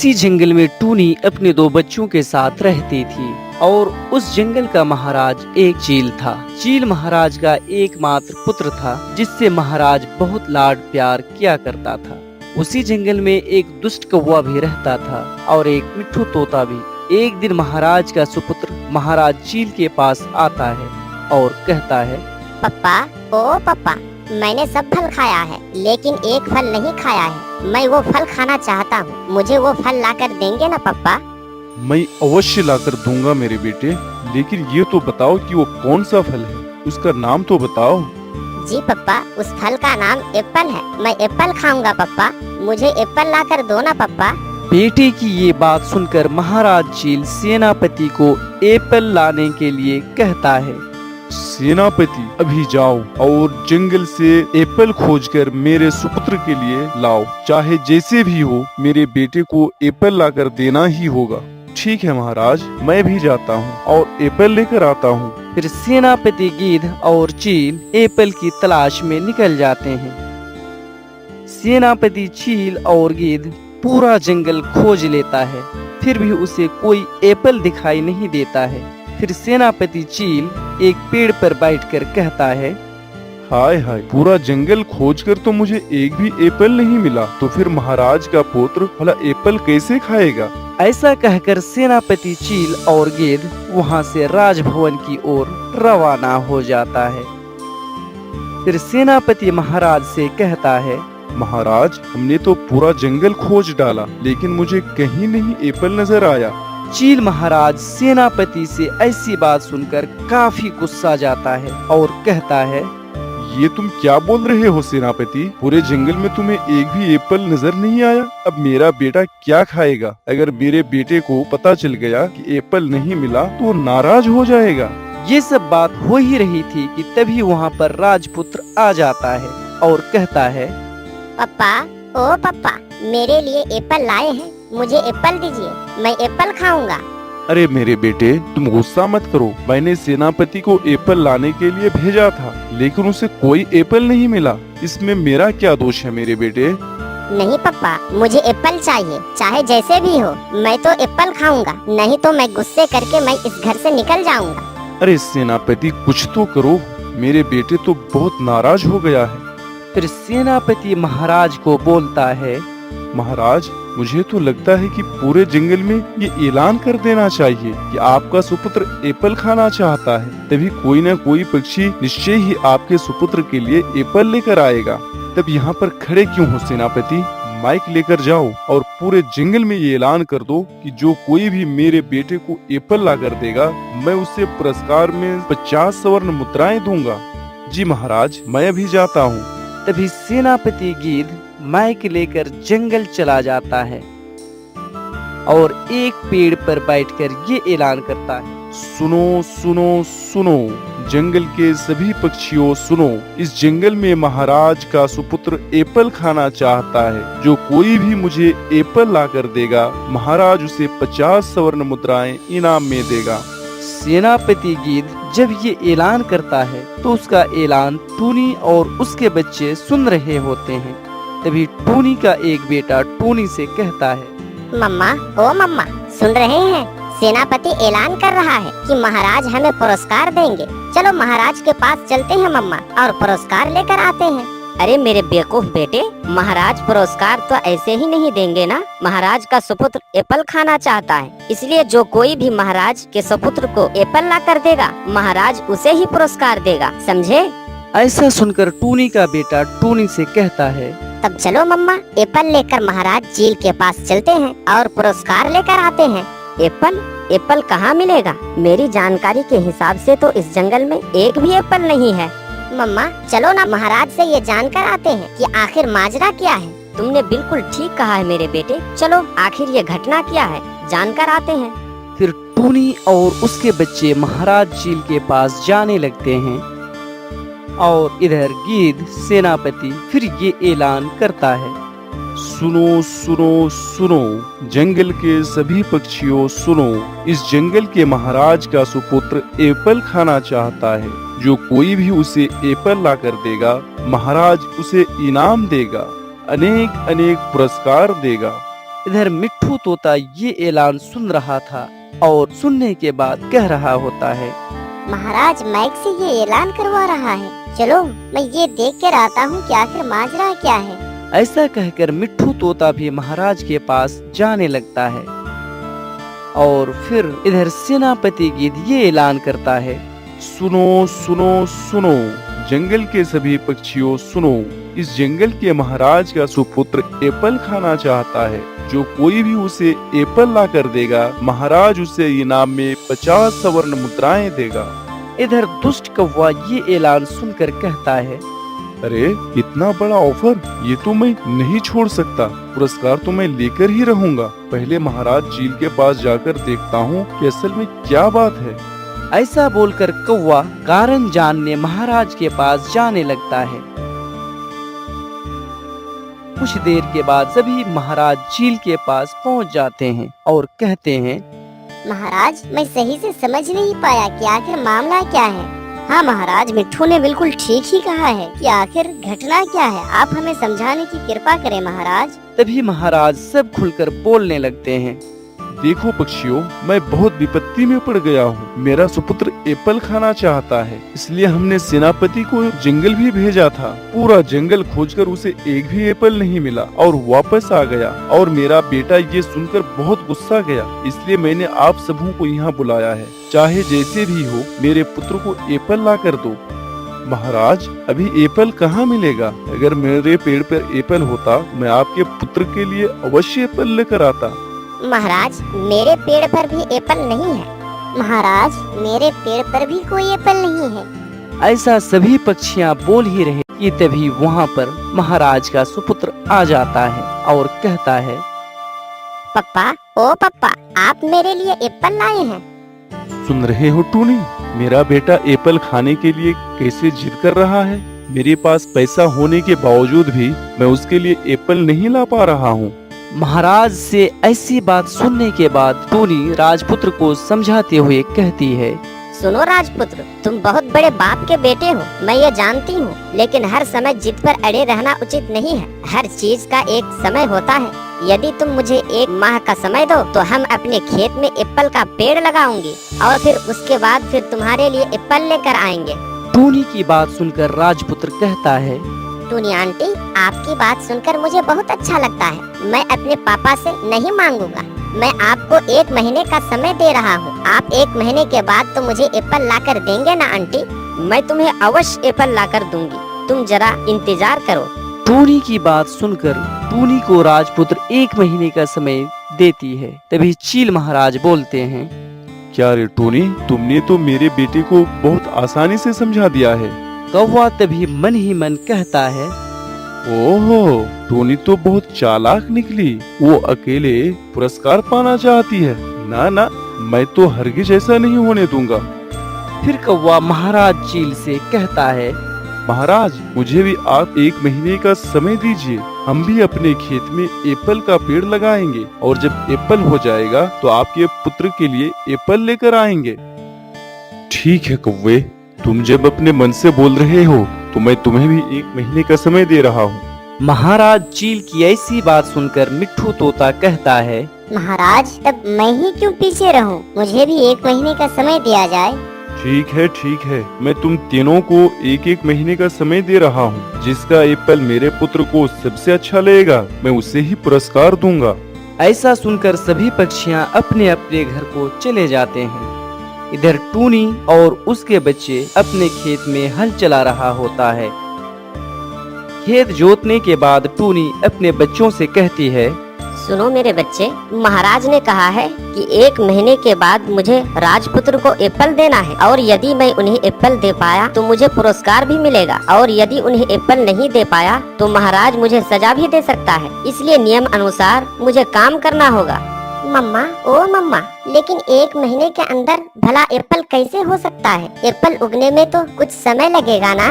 उसी जंगल में टूनी अपने दो बच्चों के साथ रहती थी और उस जंगल का महाराज एक चील था। चील महाराज का एकमात्र पुत्र था जिससे महाराज बहुत लाड प्यार किया करता था। उसी जंगल में एक दुष्ट कौवा भी रहता था और एक मिट्ठू तोता भी। एक दिन महाराज का सुपुत्र महाराज चील के पास आता है और कहता है, पप्पा, ओ पप्पा, मैंने सब फल खाया है लेकिन एक फल नहीं खाया है। मैं वो फल खाना चाहता हूँ, मुझे वो फल लाकर देंगे ना पप्पा? मैं अवश्य लाकर दूंगा मेरे बेटे, लेकिन ये तो बताओ कि वो कौन सा फल है, उसका नाम तो बताओ। जी पप्पा, उस फल का नाम एप्पल है। मैं एप्पल खाऊंगा पप्पा, मुझे एप्पल लाकर दो ना पप्पा। बेटे की ये बात सुनकर महाराज चील सेनापति को एप्पल लाने के लिए कहता है। सेनापति, अभी जाओ और जंगल से एप्पल खोजकर मेरे सुपुत्र के लिए लाओ। चाहे जैसे भी हो, मेरे बेटे को एप्पल लाकर देना ही होगा। ठीक है महाराज, मैं भी जाता हूँ और एप्पल लेकर आता हूँ। फिर सेनापति गिद्ध और चील एप्पल की तलाश में निकल जाते हैं। सेनापति चील और गिद्ध पूरा जंगल खोज लेता है, फिर भी उसे कोई एप्पल दिखाई नहीं देता है। फिर सेनापति चील एक पेड़ पर बैठकर कहता है, हाय हाय, पूरा जंगल खोजकर तो मुझे एक भी एप्पल नहीं मिला, तो फिर महाराज का पुत्र भला एप्पल कैसे खाएगा? ऐसा कहकर सेनापति चील और गिद्ध वहाँ से राजभवन की ओर रवाना हो जाता है। फिर सेनापति महाराज से कहता है, महाराज, हमने तो पूरा जंगल खोज डाला लेकिन मुझे कहीं नहीं एप्पल नजर आया। चील महाराज सेनापति से ऐसी बात सुनकर काफी गुस्सा जाता है और कहता है, ये तुम क्या बोल रहे हो सेनापति? पूरे जंगल में तुम्हें एक भी एप्पल नजर नहीं आया। अब मेरा बेटा क्या खाएगा? अगर मेरे बेटे को पता चल गया कि एप्पल नहीं मिला तो वो नाराज हो जाएगा। ये सब बात हो ही रही थी कि तभी वहाँ पर राजपुत्र आ जाता है और कहता है, पप्पा, ओ पप्पा, मेरे लिए एप्पल लाए हैं, मुझे एप्पल दीजिए, मैं एप्पल खाऊंगा। अरे मेरे बेटे, तुम गुस्सा मत करो। मैंने सेनापति को एप्पल लाने के लिए भेजा था लेकिन उसे कोई एप्पल नहीं मिला। इसमें मेरा क्या दोष है मेरे बेटे? नहीं पप्पा, मुझे एप्पल चाहिए, चाहे जैसे भी हो, मैं तो एप्पल खाऊंगा, नहीं तो मैं गुस्से करके मैं इस घर से निकल जाऊंगा। अरे सेनापति, कुछ तो करो, मेरे बेटे तो बहुत नाराज हो गया है। फिर सेनापति महाराज को बोलता है, महाराज, मुझे तो लगता है कि पूरे जंगल में ये ऐलान कर देना चाहिए कि आपका सुपुत्र एप्पल खाना चाहता है, तभी कोई न कोई पक्षी निश्चय ही आपके सुपुत्र के लिए एप्पल लेकर आएगा। तब यहाँ पर खड़े क्यों हो सेनापति? माइक लेकर जाओ और पूरे जंगल में ये ऐलान कर दो कि जो कोई भी मेरे बेटे को एप्पल ला कर देगा, मैं उसे पुरस्कार में 50 स्वर्ण मुद्राएं दूंगा। जी महाराज, मैं अभी जाता हूँ। तभी सेनापति गिद्ध माइक लेकर जंगल चला जाता है और एक पेड़ पर बैठकर ये ऐलान करता है, सुनो सुनो सुनो, जंगल के सभी पक्षियों सुनो, इस जंगल में महाराज का सुपुत्र एप्पल खाना चाहता है। जो कोई भी मुझे एप्पल ला कर देगा, महाराज उसे 50 स्वर्ण मुद्राएं इनाम में देगा। सेनापति गिद्ध जब ये ऐलान करता है तो उसका ऐलान टूनी और उसके बच्चे सुन रहे होते हैं। तभी टूनी का एक बेटा टूनी से कहता है, मम्मा, ओ मम्मा, सुन रहे हैं? सेनापति ऐलान कर रहा है कि महाराज हमें पुरस्कार देंगे। चलो महाराज के पास चलते हैं मम्मा और पुरस्कार लेकर आते हैं। अरे मेरे बेवकूफ बेटे, महाराज पुरस्कार तो ऐसे ही नहीं देंगे ना। महाराज का सुपुत्र एप्पल खाना चाहता है, इसलिए जो कोई भी महाराज के सुपुत्र को एप्पल ला कर देगा, महाराज उसे ही पुरस्कार देगा, समझे? ऐसा सुनकर टूनी का बेटा टूनी से कहता है, तब चलो मम्मा, एप्पल लेकर महाराज चील के पास चलते हैं और पुरस्कार लेकर आते हैं। एप्पल? एप्पल कहाँ मिलेगा? मेरी जानकारी के हिसाब से तो इस जंगल में एक भी एप्पल नहीं है। मम्मा, चलो ना महाराज से ये जानकर आते हैं कि आखिर माजरा क्या है। तुमने बिल्कुल ठीक कहा है मेरे बेटे, चलो आखिर ये घटना क्या है, जानकर आते हैं। फिर टूनी और उसके बच्चे महाराज चील के पास जाने लगते हैं और इधर गिद्ध सेनापति फिर ये ऐलान करता है, सुनो सुनो सुनो, जंगल के सभी पक्षियों सुनो, इस जंगल के महाराज का सुपुत्र एप्पल खाना चाहता है। जो कोई भी उसे एप्पल ला कर देगा, महाराज उसे इनाम देगा, अनेक अनेक पुरस्कार देगा। इधर मिट्ठू तोता ये ऐलान सुन रहा था और सुनने के बाद कह रहा होता है, महाराज माइक से ये ऐलान करवा रहा है। चलो मैं ये देख कर आता हूँ कि आखिर माजरा क्या है। ऐसा कहकर मिट्ठू तोता भी महाराज के पास जाने लगता है और फिर इधर सेनापति गिद्ध ये ऐलान करता है, सुनो सुनो सुनो, जंगल के सभी पक्षियों सुनो, इस जंगल के महाराज का सुपुत्र एप्पल खाना चाहता है। जो कोई भी उसे एप्पल ला कर देगा, महाराज उसे इनाम में 50 स्वर्ण मुद्राएं देगा। इधर दुष्ट कौवा ये ऐलान सुनकर कहता है, अरे इतना बड़ा ऑफर, ये तो मैं नहीं छोड़ सकता। पुरस्कार तो मैं लेकर ही रहूंगा। पहले महाराज चील के पास जाकर देखता हूँ कि असल में क्या बात है। ऐसा बोलकर कौवा कारण जानने महाराज के पास जाने लगता है। कुछ देर के बाद सभी महाराज चील के पास पहुंच जाते हैं और कहते हैं, महाराज मैं सही से समझ नहीं पाया कि आखिर मामला क्या है। हाँ महाराज, मिट्ठू ने बिल्कुल ठीक ही कहा है कि आखिर घटना क्या है। आप हमें समझाने की कृपा करें महाराज। तभी महाराज सब खुलकर बोलने लगते हैं, देखो पक्षियों, मैं बहुत विपत्ति में पड़ गया हूँ। मेरा सुपुत्र एप्पल खाना चाहता है, इसलिए हमने सेनापति को जंगल भी भेजा था। पूरा जंगल खोजकर उसे एक भी एप्पल नहीं मिला और वापस आ गया। और मेरा बेटा ये सुनकर बहुत गुस्सा गया, इसलिए मैंने आप सबों को यहाँ बुलाया है। चाहे जैसे भी हो, मेरे पुत्र को एप्पल ला कर दो। महाराज, अभी एप्पल कहाँ मिलेगा? अगर मेरे पेड़ पर एप्पल होता, मैं आपके पुत्र के लिए अवश्य एप्पल लेकर आता। महाराज, मेरे पेड़ पर भी एप्पल नहीं है। महाराज, मेरे पेड़ पर भी कोई एप्पल नहीं है। ऐसा सभी पक्षियां बोल ही रहे कि तभी वहाँ पर महाराज का सुपुत्र आ जाता है और कहता है, पप्पा, ओ पप्पा, आप मेरे लिए एप्पल लाए हैं। सुन रहे हो टूनी, मेरा बेटा एप्पल खाने के लिए कैसे जिद कर रहा है। मेरे पास पैसा होने के बावजूद भी मैं उसके लिए एप्पल नहीं ला पा रहा हूँ। महाराज से ऐसी बात सुनने के बाद टूनी राजपुत्र को समझाते हुए कहती है, सुनो राजपुत्र, तुम बहुत बड़े बाप के बेटे हो, मैं ये जानती हूँ, लेकिन हर समय जिद पर अड़े रहना उचित नहीं है। हर चीज का एक समय होता है। यदि तुम मुझे 1 माह का समय दो तो हम अपने खेत में एप्पल का पेड़ लगाएंगे और फिर उसके बाद फिर तुम्हारे लिए एप्पल लेकर आएंगे। टूनी की बात सुनकर राजपुत्र कहता है, टूनी आंटी, आपकी बात सुनकर मुझे बहुत अच्छा लगता है। मैं अपने पापा से नहीं मांगूंगा। मैं आपको 1 महीने का समय दे रहा हूँ। आप 1 महीने के बाद तो मुझे एप्पल लाकर देंगे ना आंटी? मैं तुम्हें अवश्य एप्पल लाकर दूंगी, तुम जरा इंतजार करो। टूनी की बात सुनकर टूनी को राजपुत्र 1 महीने का समय देती है। तभी चील महाराज बोलते हैं, क्या रे टोनी, तुमने तो मेरे बेटे को बहुत आसानी से समझा दिया है। कौवा तभी मन ही मन कहता है, ओहो, टोनी तो बहुत चालाक निकली। वो अकेले पुरस्कार पाना चाहती है। ना ना, मैं तो हरगिज ऐसा नहीं होने दूंगा। फिर कौवा महाराज चील से कहता है, महाराज, मुझे भी आप 1 महीने का समय दीजिए। हम भी अपने खेत में एप्पल का पेड़ लगाएंगे और जब एप्पल हो जाएगा तो आपके पुत्र के लिए एप्पल लेकर आएंगे। ठीक है कौवे, तुम जब अपने मन से बोल रहे हो तो मैं तुम्हें भी 1 महीने का समय दे रहा हूँ। महाराज चील की ऐसी बात सुनकर मिट्ठू तोता कहता है, महाराज, तब मैं ही क्यों पीछे रहूं? मुझे भी 1 महीने का समय दिया जाए। ठीक है, मैं तुम तीनों को 1-1 महीने का समय दे रहा हूँ। जिसका एप्पल मेरे पुत्र को सबसे अच्छा लगेगा, मैं उसे ही पुरस्कार दूंगा। ऐसा सुनकर सभी पक्षियां अपने अपने घर को चले जाते हैं। इधर टूनी और उसके बच्चे अपने खेत में हल चला रहा होता है। खेत जोतने के बाद टूनी अपने बच्चों से कहती है, सुनो मेरे बच्चे, महाराज ने कहा है कि 1 महीने के बाद मुझे राजपुत्र को एप्पल देना है और यदि मैं उन्हें एप्पल दे पाया तो मुझे पुरस्कार भी मिलेगा और यदि उन्हें एप्पल नहीं दे पाया तो महाराज मुझे सजा भी दे सकता है। इसलिए नियम अनुसार मुझे काम करना होगा। मम्मा, ओ मम्मा, लेकिन 1 महीने के अंदर भला एप्पल कैसे हो सकता है? एप्पल उगने में तो कुछ समय लगेगा ना?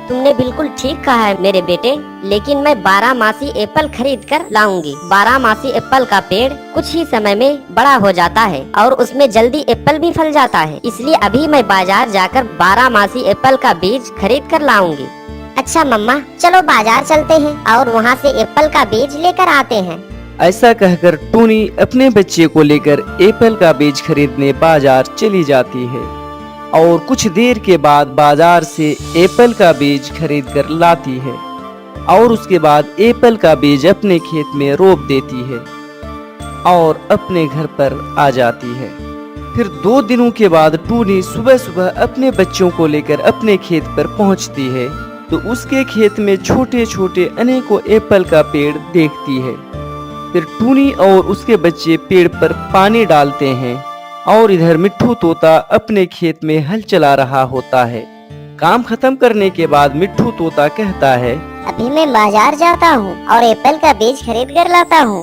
तुमने बिल्कुल ठीक कहा है मेरे बेटे, लेकिन मैं 12 एप्पल खरीद कर लाऊंगी। 12 एप्पल का पेड़ कुछ ही समय में बड़ा हो जाता है और उसमें जल्दी एप्पल भी फल जाता है। इसलिए अभी मैं बाजार जाकर 12 एप्पल का बीज खरीद कर लाऊंगी। अच्छा मम्मा, चलो बाजार चलते हैं और वहाँ से एप्पल का बीज लेकर आते हैं। ऐसा कहकर टूनी अपने बच्चे को लेकर एप्पल का बीज खरीदने बाजार चली जाती है और कुछ देर के बाद बाजार से एप्पल का बीज खरीद कर लाती है और उसके बाद एप्पल का बीज अपने खेत में रोप देती है और अपने घर पर आ जाती है। फिर 2 दिनों के बाद टूनी सुबह सुबह अपने बच्चों को लेकर अपने खेत पर पहुंचती है तो उसके खेत में छोटे छोटे अनेकों एप्पल का पेड़ देखती है। फिर टूनी और उसके बच्चे पेड़ पर पानी डालते हैं और इधर मिट्ठू तोता अपने खेत में हल चला रहा होता है। काम खत्म करने के बाद मिट्ठू तोता कहता है, अभी मैं बाजार जाता हूँ और एप्पल का बीज खरीद कर लाता हूँ।